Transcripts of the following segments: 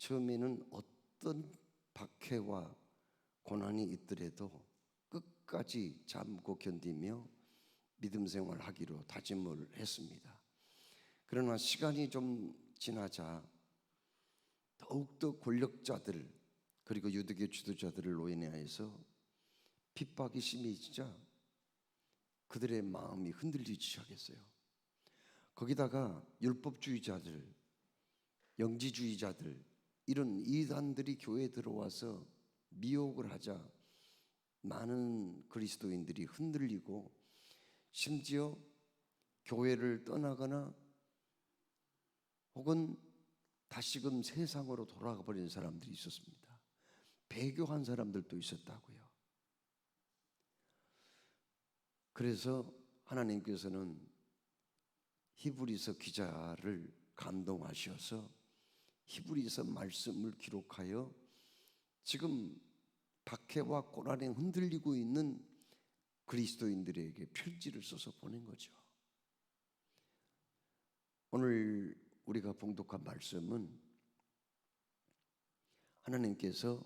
처음에는 어떤 박해와 고난이 있더라도 끝까지 참고 견디며 믿음 생활하기로 다짐을 했습니다. 그러나 시간이 좀 지나자 더욱더 권력자들 그리고 유대교 지도자들을 인하여서 핍박이 심해지자 그들의 마음이 흔들리기 시작했어요. 거기다가 율법주의자들, 영지주의자들 이런 이단들이 교회에 들어와서 미혹을 하자 많은 그리스도인들이 흔들리고 심지어 교회를 떠나거나 혹은 다시금 세상으로 돌아가 버린 사람들이 있었습니다. 배교한 사람들도 있었다고요. 그래서 하나님께서는 히브리서 기자를 감동하셔서 히브리서 말씀을 기록하여 지금 박해와 고난에 흔들리고 있는 그리스도인들에게 편지를 써서 보낸 거죠. 오늘 우리가 봉독한 말씀은 하나님께서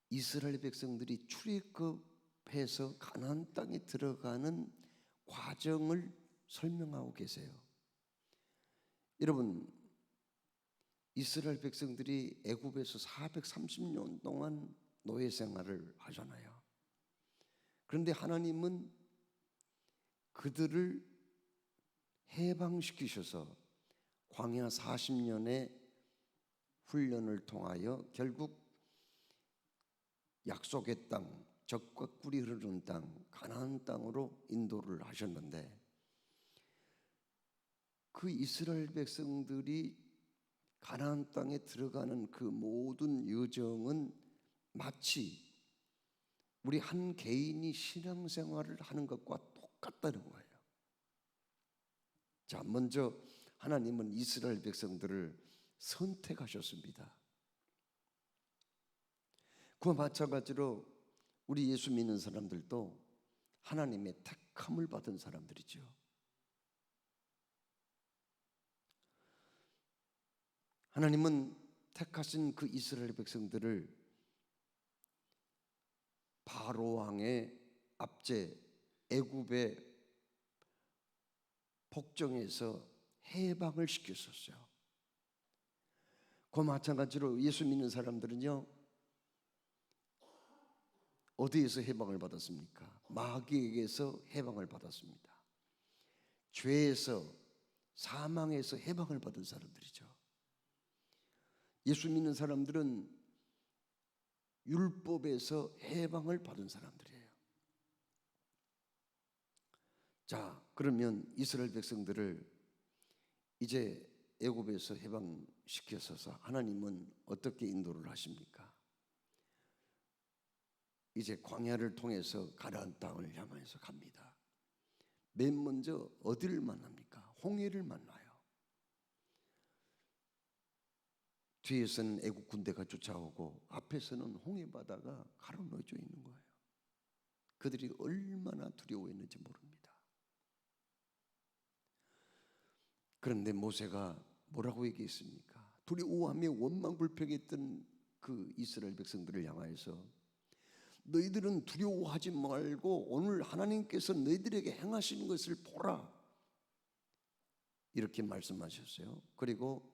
이스라엘 백성들이 출애굽해서 가나안 땅에 들어가는 과정을 설명하고 계세요. 여러분, 이스라엘 백성들이 애굽에서 430년 동안 노예 생활을 하잖아요. 그런데 하나님은 그들을 해방시키셔서 광야 40년의 훈련을 통하여 결국 약속의 땅, 젖과 꿀이 흐르는 땅, 가나안 땅으로 인도를 하셨는데 그 이스라엘 백성들이 가나안 땅에 들어가는 그 모든 여정은 마치 우리 한 개인이 신앙생활을 하는 것과 똑같다는 거예요. 자, 먼저 하나님은 이스라엘 백성들을 선택하셨습니다. 그와 마찬가지로 우리 예수 믿는 사람들도 하나님의 택함을 받은 사람들이죠. 하나님은 택하신 그 이스라엘 백성들을 바로 왕의 압제, 애굽의 복정에서 해방을 시켰었어요. 그 마찬가지로 예수 믿는 사람들은요, 어디에서 해방을 받았습니까? 마귀에게서 해방을 받았습니다. 죄에서, 사망에서 해방을 받은 사람들이죠. 예수 믿는 사람들은 율법에서 해방을 받은 사람들이에요. 자, 그러면 이스라엘 백성들을 이제 애굽에서 해방시켜서 하나님은 어떻게 인도를 하십니까? 이제 광야를 통해서 가나안 땅을 향해서 갑니다. 맨 먼저 어디를 만납니까? 홍해를 만나요. 뒤에서는 애국 군대가 쫓아오고 앞에서는 홍해 바다가 가로놓여져 있는 거예요. 그들이 얼마나 두려워했는지 모릅니다. 그런데 모세가 뭐라고 얘기했습니까? 두려워하며 원망불평했던 그 이스라엘 백성들을 향하여서 너희들은 두려워하지 말고 오늘 하나님께서 너희들에게 행하시는 것을 보라, 이렇게 말씀하셨어요. 그리고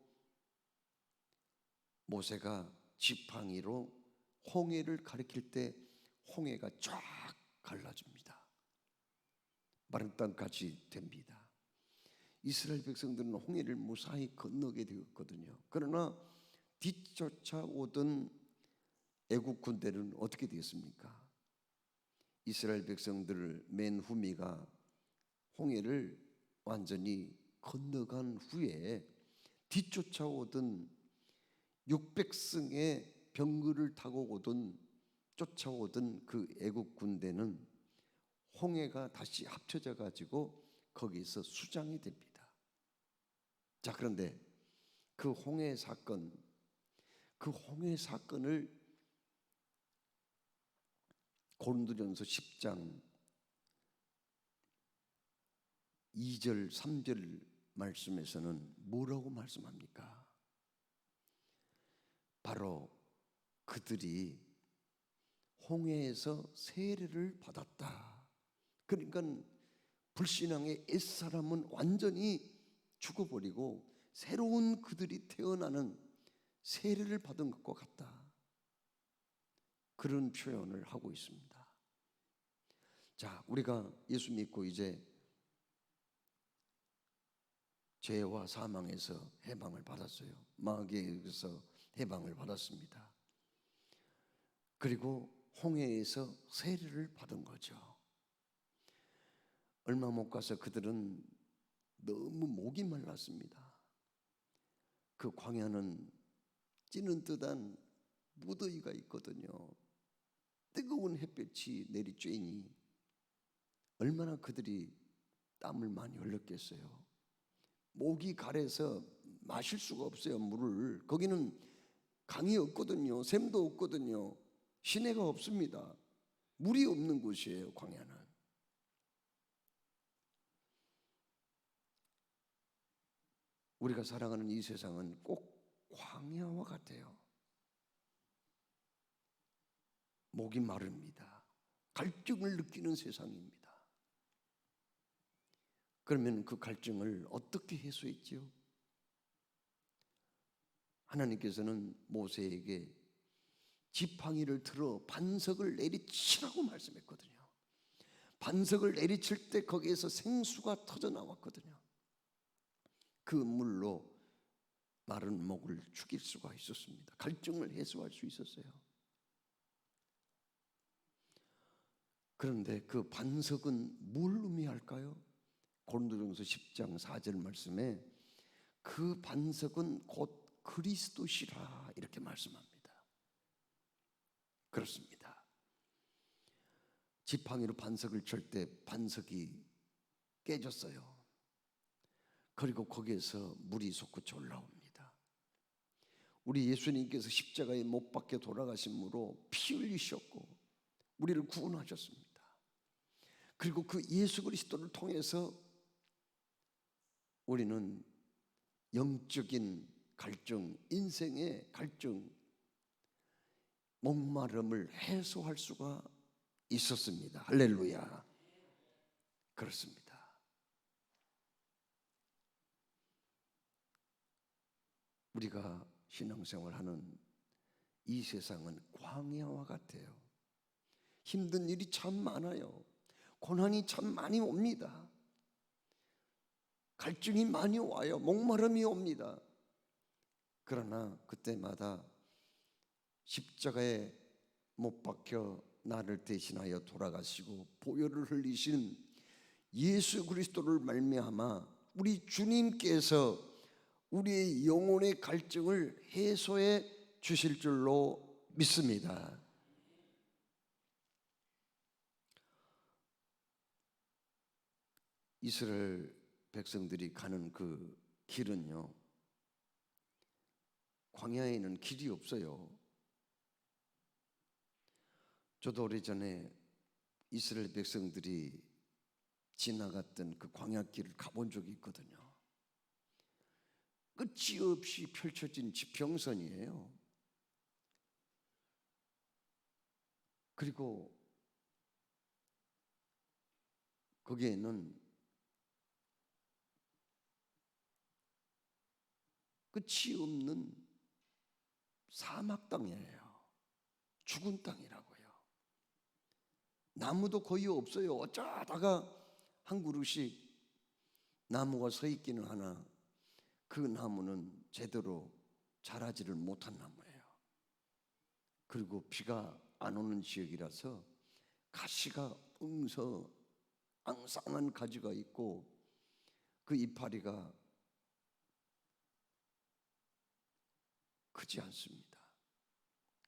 모세가 지팡이로 홍해를 가리킬 때 홍해가 쫙 갈라집니다. 마른 땅까지 됩니다. 이스라엘 백성들은 홍해를 무사히 건너게 되었거든요. 그러나 뒤쫓아오던 애국 군대는 어떻게 되었습니까? 이스라엘 백성들 맨 후미가 홍해를 완전히 건너간 후에 뒤쫓아오던 600승의 병거를 타고 쫓아오던 그 애국 군대는 홍해가 다시 합쳐져 가지고 거기서 수장이 됩니다. 자, 그런데 그 홍해 사건을 고린도전서 10장 2절 3절 말씀에서는 뭐라고 말씀합니까? 바로 그들이 홍해에서 세례를 받았다. 그러니까 불신앙의 옛사람은 완전히 죽어버리고 새로운 그들이 태어나는 세례를 받은 것과 같다. 그런 표현을 하고 있습니다. 자, 우리가 예수 믿고 이제 죄와 사망에서 해방을 받았어요. 마귀에게서 해방을 받았습니다. 그리고 홍해에서 세례를 받은 거죠. 얼마 못 가서 그들은 너무 목이 말랐습니다. 그 광야는 찌는 듯한 무더위가 있거든요. 뜨거운 햇볕이 내리쬐니 얼마나 그들이 땀을 많이 흘렸겠어요. 목이 가래서 마실 수가 없어요. 물을. 거기는 강이 없거든요. 샘도 없거든요. 시내가 없습니다. 물이 없는 곳이에요, 광야는. 우리가 살아가는 이 세상은 꼭 광야와 같아요. 목이 마릅니다. 갈증을 느끼는 세상입니다. 그러면 그 갈증을 어떻게 해소했지요? 하나님께서는 모세에게 지팡이를 들어 반석을 내리치라고 말씀했거든요. 반석을 내리칠 때 거기에서 생수가 터져 나왔거든요. 그 물로 마른 목을 죽일 수가 있었습니다. 갈증을 해소할 수 있었어요. 그런데 그 반석은 뭘 의미할까요? 고린도전서 10장 4절 말씀에 그 반석은 곧 그리스도시라 이렇게 말씀합니다. 그렇습니다. 지팡이로 반석을 칠 때 반석이 깨졌어요. 그리고 거기에서 물이 솟구쳐 올라옵니다. 우리 예수님께서 십자가에 못 박혀 돌아가심으로 피 흘리셨고 우리를 구원하셨습니다. 그리고 그 예수 그리스도를 통해서 우리는 영적인 갈증, 인생의 갈증, 목마름을 해소할 수가 있었습니다. 할렐루야. 그렇습니다. 우리가 신앙생활하는 이 세상은 광야와 같아요. 힘든 일이 참 많아요. 고난이 참 많이 옵니다. 갈증이 많이 와요. 목마름이 옵니다. 그러나 그때마다 십자가에 못 박혀 나를 대신하여 돌아가시고 보혈을 흘리신 예수 그리스도를 말미암아 우리 주님께서 우리의 영혼의 갈증을 해소해 주실 줄로 믿습니다. 이스라엘 백성들이 가는 그 길은요, 광야에는 길이 없어요. 저도 오래전에 이스라엘 백성들이 지나갔던 그 광야길을 가본 적이 있거든요. 끝이 없이 펼쳐진 지평선이에요. 그리고 거기에는 끝이 없는 사막 땅이에요. 죽은 땅이라고요. 나무도 거의 없어요. 어쩌다가 한 그루씩 나무가 서 있기는 하나 그 나무는 제대로 자라지를 못한 나무예요. 그리고 비가 안 오는 지역이라서 가시가 엉서 앙상한 가지가 있고 그 이파리가 크지 않습니다.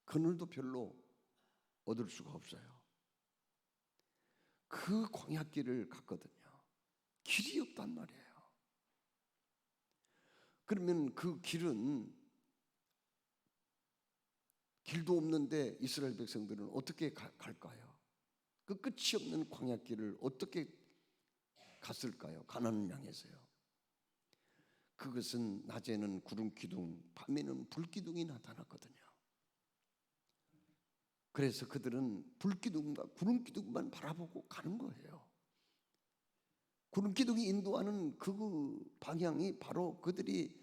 그늘도 별로 얻을 수가 없어요. 그 광야길을 갔거든요. 길이 없단 말이에요. 그러면 그 길은 길도 없는데 이스라엘 백성들은 어떻게 갈까요? 그 끝이 없는 광야길을 어떻게 갔을까요? 가나안을 향해서요. 그것은 낮에는 구름 기둥, 밤에는 불 기둥이 나타났거든요. 그래서 그들은 불기둥과 구름기둥만 바라보고 가는 거예요. 구름기둥이 인도하는 그 방향이 바로 그들이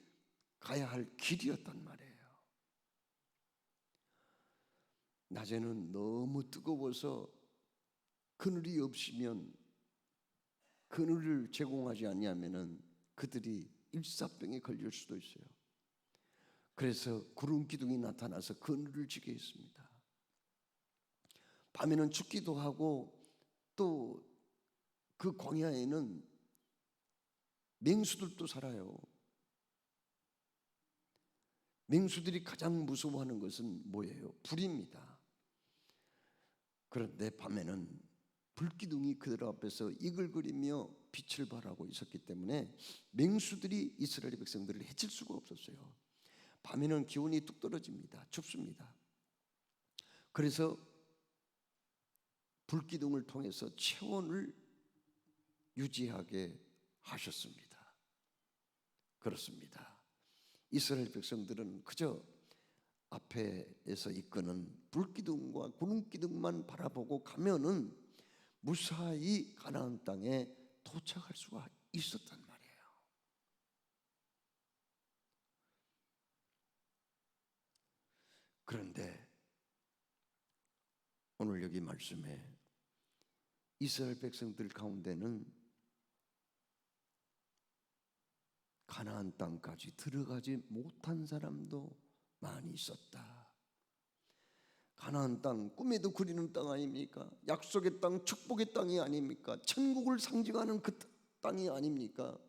가야 할 길이었단 말이에요. 낮에는 너무 뜨거워서 그늘이 없으면, 그늘을 제공하지 않냐면은 그들이 일사병에 걸릴 수도 있어요. 그래서 구름기둥이 나타나서 그늘을 지게 했습니다. 밤에는 춥기도 하고, 또 그 광야에는 맹수들도 살아요. 맹수들이 가장 무서워하는 것은 뭐예요? 불입니다. 그런데 밤에는 불기둥이 그들 앞에서 이글거리며 빛을 발하고 있었기 때문에 맹수들이 이스라엘 백성들을 해칠 수가 없었어요. 밤에는 기온이 뚝 떨어집니다. 춥습니다. 그래서 불기둥을 통해서 체온을 유지하게 하셨습니다. 그렇습니다. 이스라엘 백성들은 그저 앞에서 이끄는 불기둥과 구름기둥만 바라보고 가면은 무사히 가나안 땅에 도착할 수가 있었단 말이에요. 그런데 오늘 여기 말씀에 이스라엘 백성들 가운데는 가나안 땅까지 들어가지 못한 사람도 많이 있었다. 가나안 땅, 꿈에도 그리는 땅 아닙니까? 약속의 땅, 축복의 땅이 아닙니까? 천국을 상징하는 그 땅이 아닙니까?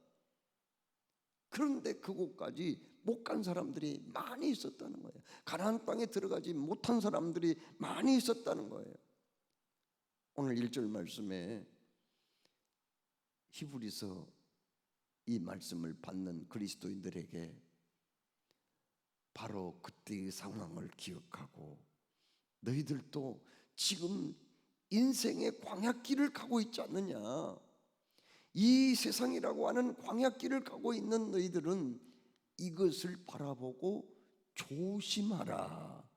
그런데 그곳까지 못 간 사람들이 많이 있었다는 거예요. 가나안 땅에 들어가지 못한 사람들이 많이 있었다는 거예요. 오늘 1절 말씀에 히브리서 이 말씀을 받는 그리스도인들에게 바로 그때의 상황을 기억하고, 너희들도 지금 인생의 광야길을 가고 있지 않느냐, 이 세상이라고 하는 광야길을 가고 있는 너희들은 이것을 바라보고 조심하라,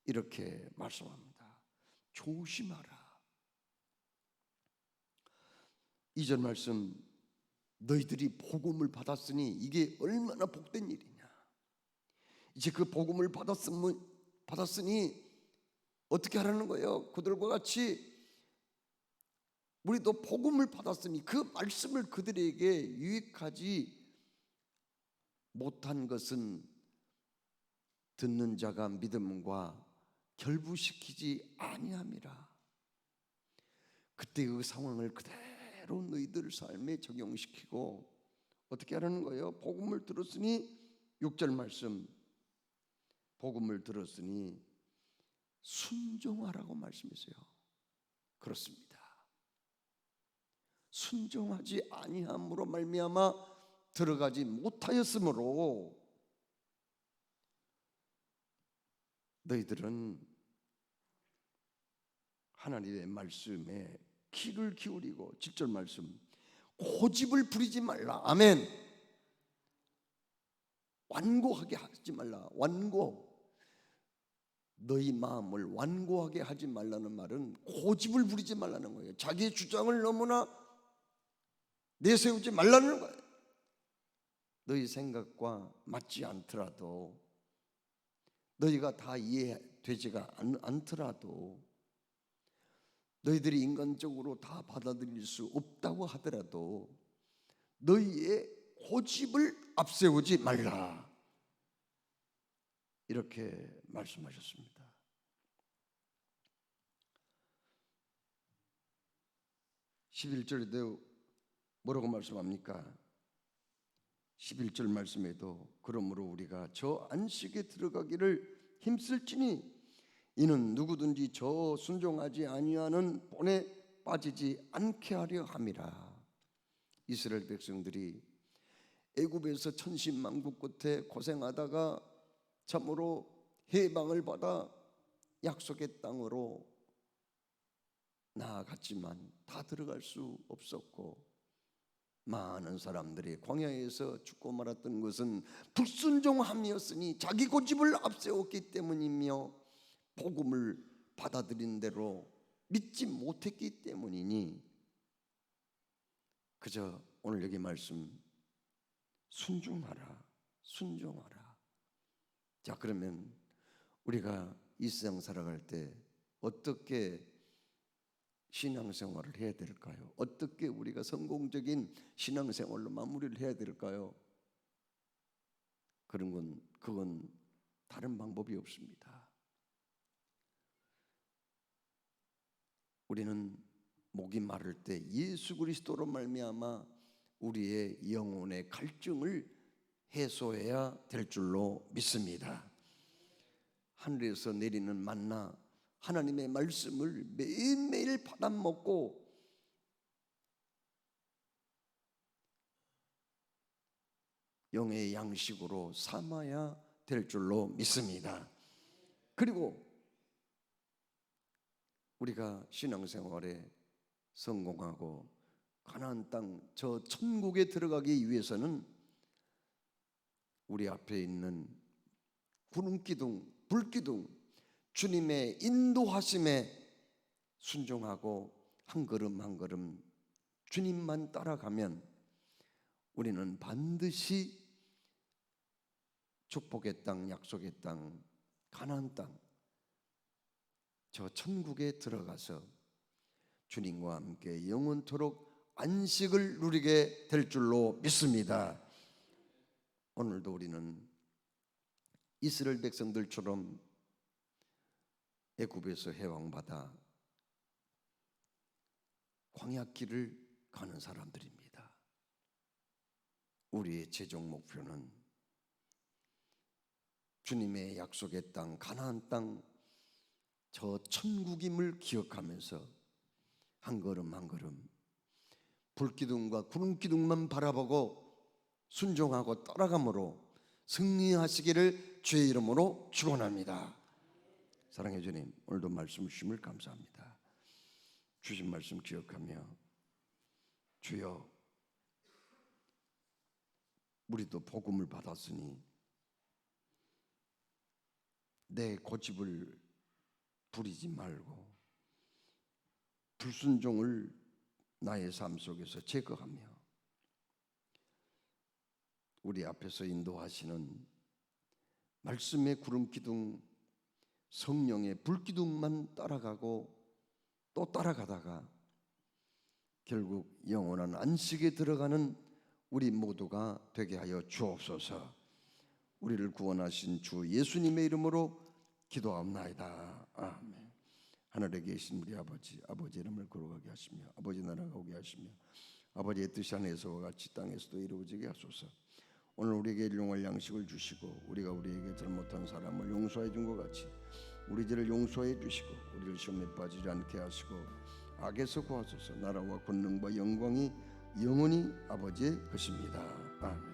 이렇게 말씀합니다. 조심하라. 2절 말씀, 너희들이 복음을 받았으니 이게 얼마나 복된 일이냐. 이제 그 복음을 받았으니 어떻게 하라는 거예요? 그들과 같이 우리도 복음을 받았으니 그 말씀을 그들에게 유익하지 못한 것은 듣는 자가 믿음과 결부시키지 아니함이라. 그때 그 상황을 그대로 너희들 삶에 적용시키고 어떻게 하라는 거예요? 복음을 들었으니, 6절 말씀, 복음을 들었으니 순종하라고 말씀했어요. 그렇습니다. 순종하지 아니함으로 말미암아 들어가지 못하였으므로 너희들은 하나님의 말씀에 귀를 기울이고, 7절 말씀, 고집을 부리지 말라. 아멘. 완고하게 하지 말라. 완고, 너희 마음을 완고하게 하지 말라는 말은 고집을 부리지 말라는 거예요. 자기의 주장을 너무나 내세우지 말라는 거예요. 너희 생각과 맞지 않더라도, 너희가 다 이해되지가 않더라도, 너희들이 인간적으로 다 받아들일 수 없다고 하더라도 너희의 고집을 앞세우지 말라, 이렇게 말씀하셨습니다. 11절에도 뭐라고 말씀합니까? 11절 말씀에도 그러므로 우리가 저 안식에 들어가기를 힘쓸지니 이는 누구든지 저 순종하지 아니하는 본에 빠지지 않게 하려 함이라. 이스라엘 백성들이 애굽에서 천신만고 끝에 고생하다가 참으로 해방을 받아 약속의 땅으로 나아갔지만 다 들어갈 수 없었고, 많은 사람들이 광야에서 죽고 말았던 것은 불순종함이었으니 자기 고집을 앞세웠기 때문이며 복음을 받아들인 대로 믿지 못했기 때문이니 그저 오늘 여기 말씀 순종하라, 순종하라. 자, 그러면 우리가 이 세상 살아갈 때 어떻게 신앙생활을 해야 될까요? 어떻게 우리가 성공적인 신앙생활로 마무리를 해야 될까요? 그건 다른 방법이 없습니다. 우리는 목이 마를 때 예수 그리스도로 말미암아 우리의 영혼의 갈증을 해소해야 될 줄로 믿습니다. 하늘에서 내리는 만나 하나님의 말씀을 매일매일 받아먹고 영의 양식으로 삼아야 될 줄로 믿습니다. 그리고 우리가 신앙생활에 성공하고 가나안 땅 저 천국에 들어가기 위해서는 우리 앞에 있는 구름기둥, 불기둥, 주님의 인도하심에 순종하고 한 걸음 한 걸음 주님만 따라가면 우리는 반드시 축복의 땅, 약속의 땅, 가나안 땅, 저 천국에 들어가서 주님과 함께 영원토록 안식을 누리게 될 줄로 믿습니다. 오늘도 우리는 이스라엘 백성들처럼 애굽에서 해방받아 광야길을 가는 사람들입니다. 우리의 최종 목표는 주님의 약속의 땅, 가나안 땅, 저 천국임을 기억하면서 한 걸음 한 걸음 불기둥과 구름기둥만 바라보고 순종하고 따라감으로 승리하시기를 주의 이름으로 축원합니다. 사랑해 주님, 오늘도 말씀 주심을 감사합니다. 주신 말씀 기억하며 주여, 우리도 복음을 받았으니 내 고집을 부리지 말고 불순종을 나의 삶 속에서 제거하며 우리 앞에서 인도하시는 말씀의 구름기둥, 성령의 불기둥만 따라가고 또 따라가다가 결국 영원한 안식에 들어가는 우리 모두가 되게 하여 주옵소서. 우리를 구원하신 주 예수님의 이름으로 기도하옵나이다. 아멘. 하늘에 계신 우리 아버지, 아버지 이름을 거룩하게 하시며 아버지 나라가 오게 하시며 아버지의 뜻이 하늘에서와 같이 땅에서도 이루어지게 하소서. 오늘 우리에게 일용할 양식을 주시고 우리가 우리에게 잘못한 사람을 용서해 준 것 같이 우리 죄를 용서해 주시고 우리를 시험에 빠지지 않게 하시고 악에서 구하소서. 나라와 권능과 영광이 영원히 아버지의 것입니다. 아멘.